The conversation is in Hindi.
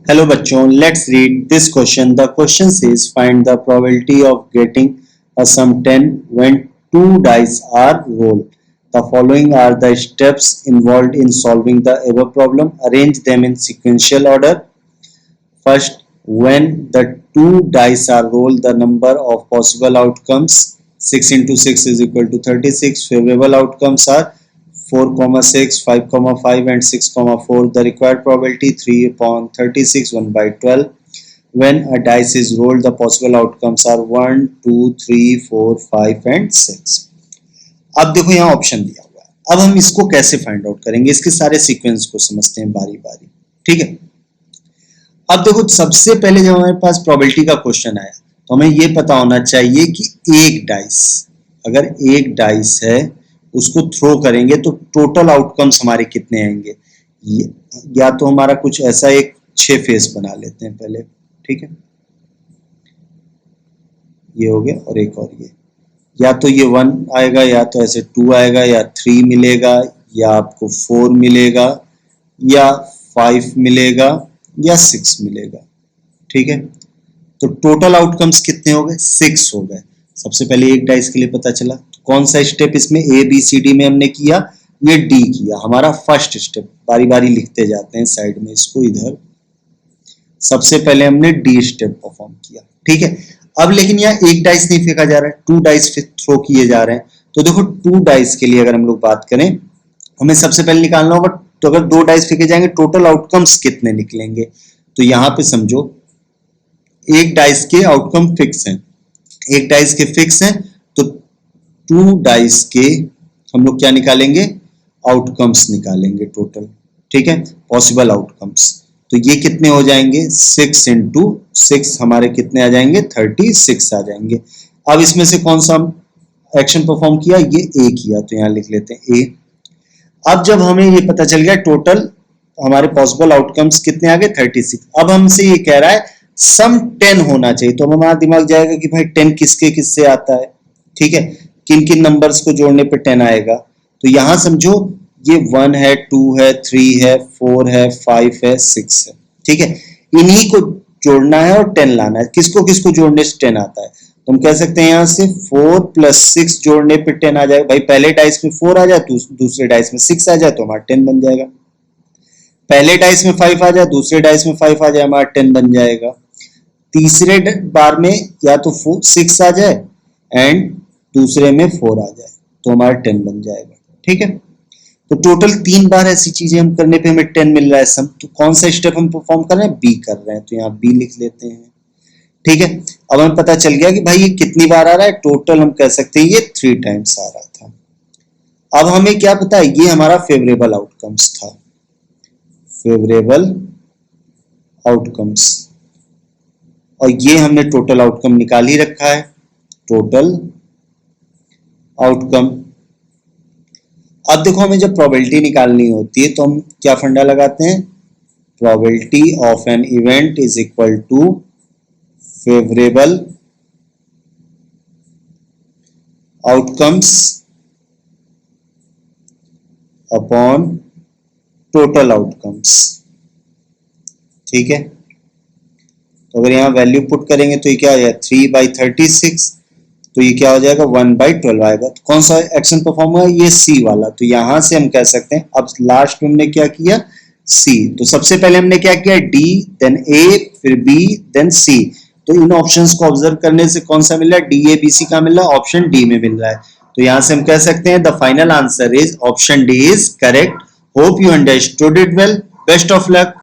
Hello बच्चों, let's read this question. The question says find the probability of getting a sum 10 when two dice are rolled. The following are the steps involved in solving the above problem. Arrange them in sequential order. First, when the two dice are rolled, the number of possible outcomes 6 into 6 is equal to 36. Favorable outcomes are 4, 6, 5, 5 and 6, 4. The required probability 3 upon 36, 1 by 12. When a dice is rolled, the possible outcomes are 1, 2, 3, 4, 5 and 6. अब देखो यहाँ ऑप्शन दिया हुआ है. अब हम इसको कैसे फाइंड आउट करेंगे, इसके सारे सीक्वेंस को समझते हैं बारी बारी. ठीक है. अब देखो सबसे पहले जब हमारे पास प्रोबेबिलिटी का क्वेश्चन आया तो हमें ये पता होना चाहिए कि एक डाइस, अगर एक डाइस है उसको थ्रो करेंगे तो टोटल आउटकम्स हमारे कितने आएंगे. या तो हमारा कुछ ऐसा एक 6 फेस बना लेते हैं पहले. ठीक है, ये हो गया और एक और ये, या तो ये 1 आएगा या तो ऐसे 2 आएगा या 3 मिलेगा या आपको 4 मिलेगा या 5 मिलेगा या 6 मिलेगा. ठीक है, तो टोटल आउटकम्स कितने हो गए, 6 हो गए. सबसे पहले एक डाइस के लिए पता चला. तो कौन सा स्टेप इसमें ए बी सी डी में हमने किया, ये डी किया, हमारा फर्स्ट स्टेप. बारी बारी लिखते जाते हैं साइड में इसको इधर. सबसे पहले हमने डी स्टेप परफॉर्म किया. ठीक है, अब लेकिन यहाँ एक डाइस नहीं फेंका जा रहा है, 2 डाइस थ्रो किए जा रहे हैं. तो देखो 2 डाइस के लिए अगर हम लोग बात करें, हमें सबसे पहले निकालना होगा तो अगर 2 डाइस फेंके जाएंगे टोटल आउटकम्स कितने निकलेंगे. तो यहाँ पे समझो एक डाइस के आउटकम फिक्स हैं, एक डाइस के फिक्स हैं, तो 2 डाइस के हम लोग क्या निकालेंगे, आउटकम्स निकालेंगे टोटल. ठीक है, पॉसिबल आउटकम्स. तो ये कितने हो जाएंगे, 6 इंटू 6 हमारे कितने आ जाएंगे, 36 आ जाएंगे. अब इसमें से कौन सा एक्शन परफॉर्म किया, ये ए किया, तो यहाँ लिख लेते हैं ए. अब जब हमें ये पता चल गया टोटल हमारे पॉसिबल आउटकम्स कितने आ गए, 36. अब हमसे ये कह रहा है सम 10 होना चाहिए. तो हमारा दिमाग जाएगा कि भाई 10 किसके किससे आता है. ठीक है, किन किन नंबर्स को जोड़ने पे 10 आएगा. तो यहां समझो ये 1 है, 2 है, 3 है, 4 है, 5 है, 6 है. ठीक है, इन्हीं को जोड़ना है और 10 लाना है. किसको किसको जोड़ने से 10 आता है, तो हम कह सकते हैं यहाँ से 4 + 6 जोड़ने पे 10 आ जाएगा. भाई पहले डाइस में 4 आ जाए, दूसरे डाइस में 6 आ जाए तो हमारा 10 बन जाएगा. पहले डाइस में 5 आ जाए, दूसरे डाइस में 5 आ जाए, हमारा 10 बन जाएगा. तीसरे बार में या तो 6 आ जाए एंड दूसरे में 4 आ जाए तो हमारा 10 बन जाएगा. ठीक है, तो टोटल 3 बार ऐसी चीजें हम करने पे हमें 10 मिल रहा है सम. तो कौन सा स्टेप हम परफॉर्म कर रहे हैं, बी कर रहे हैं, तो यहाँ बी लिख लेते हैं. ठीक है, अब हमें पता चल गया कि भाई ये कितनी बार आ रहा है, टोटल हम कह सकते हैं ये 3 टाइम्स आ रहा था. अब हमें क्या पता है, ये हमारा फेवरेबल आउटकम्स था, फेवरेबल आउटकम्स, और ये हमने टोटल आउटकम निकाल ही रखा है, टोटल आउटकम. अब देखो हमें जब प्रोबेबिलिटी निकालनी होती है तो हम क्या फंडा लगाते हैं, probability of an event is equal to favourable outcomes upon total outcomes. ठीक है, तो अगर यहाँ वैल्यू पुट करेंगे तो ये क्या आ जाएगा, 3/36, तो ये क्या हो जाएगा, 1/12 आएगा. तो कौन सा एक्शन परफॉर्म हुआ, ये सी वाला. तो यहां से हम कह सकते हैं, अब लास्ट में हमने क्या किया, सी. तो सबसे पहले हमने क्या किया, डी, देन ए, फिर बी, देन सी. तो इन ऑप्शंस को ऑब्जर्व करने से कौन सा मिल रहा है, डी ए बी सी का मिल रहा है, ऑप्शन डी में मिल रहा है. तो यहां से हम कह सकते हैं the final answer is option D is correct. Hope you understood it well. Best of luck.